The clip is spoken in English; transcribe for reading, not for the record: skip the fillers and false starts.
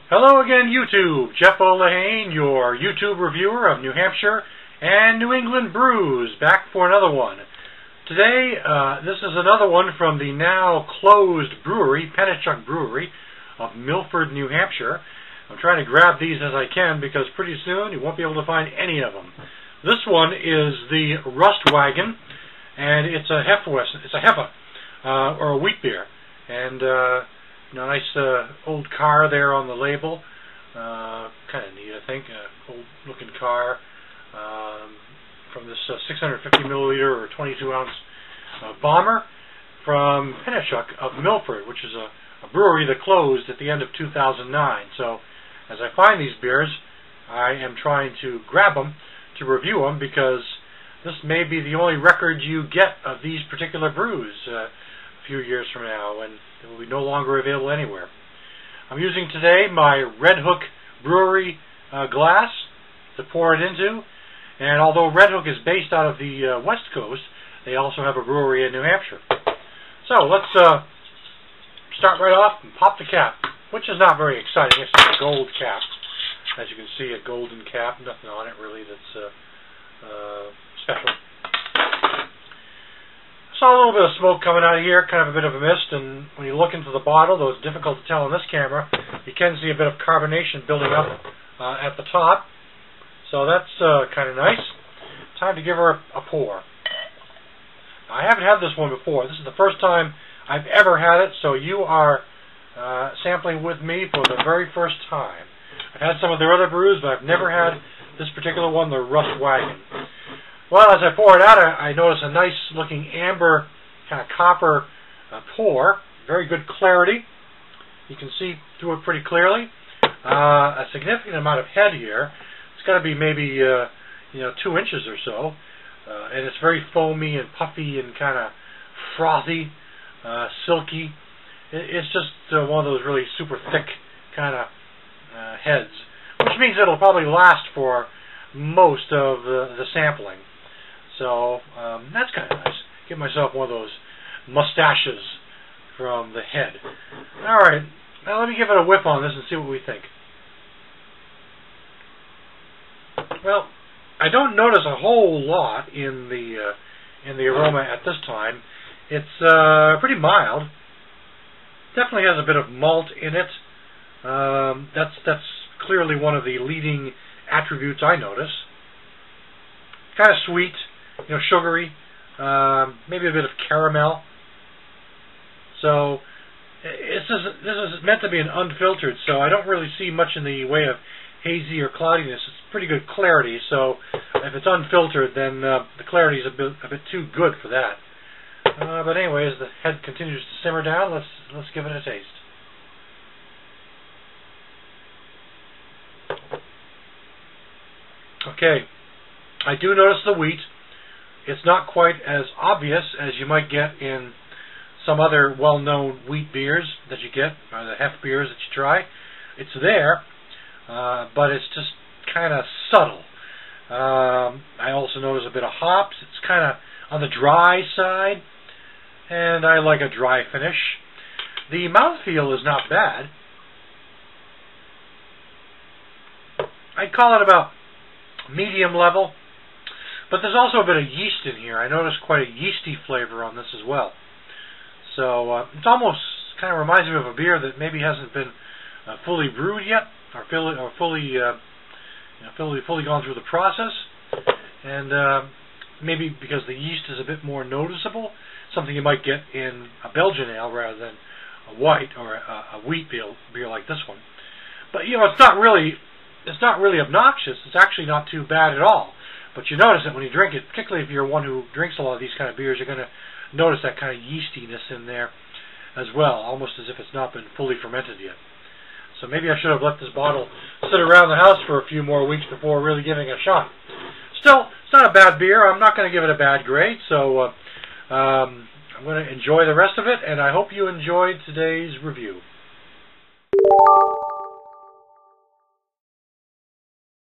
Hello again, YouTube. Jeff O'Lahane, your YouTube reviewer of New Hampshire and New England brews, back for another one. Today, this is another one from the now closed brewery, Pennichuck Brewery of Milford, New Hampshire. I'm trying to grab these as I can because pretty soon you won't be able to find any of them. This one is the Rustwagen, and it's a Hefewiezen. It's a Hefe, or a wheat beer, and nice old car there on the label. Kind of neat, I think. Old-looking car from this 650 milliliter or 22 ounce bomber from Pennichuck of Milford, which is a brewery that closed at the end of 2009. So, as I find these beers, I am trying to grab them to review them because this may be the only record you get of these particular brews a few years from now, and it will be no longer available anywhere. I'm using today my Red Hook Brewery glass to pour it into, and although Red Hook is based out of the West Coast, they also have a brewery in New Hampshire. So let's start right off and pop the cap, which is not very exciting. It's just a gold cap. As you can see, a golden cap, nothing on it really that's special. Saw a little bit of smoke coming out of here, kind of a bit of a mist, and when you look into the bottle, though it's difficult to tell on this camera, you can see a bit of carbonation building up at the top. So that's kind of nice. Time to give her a pour. I haven't had this one before. This is the first time I've ever had it, so you are sampling with me for the very first time. I've had some of their other brews, but I've never had this particular one, the Rustwagen. Well, as I pour it out, I notice a nice looking amber, kind of copper pour. Very good clarity. You can see through it pretty clearly. A significant amount of head here. It's got to be maybe 2 inches or so. And it's very foamy and puffy and kind of frothy, silky. It's just one of those really super thick kind of heads, which means it'll probably last for most of the sampling. So that's kind of nice. Give myself one of those mustaches from the head. All right, now let me give it a whiff on this and see what we think. Well, I don't notice a whole lot in the aroma at this time. It's pretty mild. Definitely has a bit of malt in it. That's clearly one of the leading attributes I notice. Kind of sweet, sugary, maybe a bit of caramel. So this is meant to be an unfiltered, so I don't really see much in the way of hazy or cloudiness. It's pretty good clarity, so if it's unfiltered, then the clarity is a bit too good for that. But anyway, as the head continues to simmer down, let's give it a taste. Okay, I do notice the wheat. It's not quite as obvious as you might get in some other well-known wheat beers that you get, or the Hef beers that you try. It's there, but it's just kind of subtle. I also notice a bit of hops. It's kind of on the dry side, and I like a dry finish. The mouthfeel is not bad. I'd call it about medium level, but there's also a bit of yeast in here. I noticed quite a yeasty flavor on this as well. So it's almost kind of reminds me of a beer that maybe hasn't been fully brewed yet, or fully gone through the process, and maybe because the yeast is a bit more noticeable, something you might get in a Belgian ale rather than a white or a wheat beer like this one. But it's not really obnoxious. It's actually not too bad at all. But you notice it when you drink it, particularly if you're one who drinks a lot of these kind of beers, you're going to notice that kind of yeastiness in there as well, almost as if it's not been fully fermented yet. So maybe I should have let this bottle sit around the house for a few more weeks before really giving it a shot. Still, it's not a bad beer. I'm not going to give it a bad grade, so I'm going to enjoy the rest of it, and I hope you enjoyed today's review.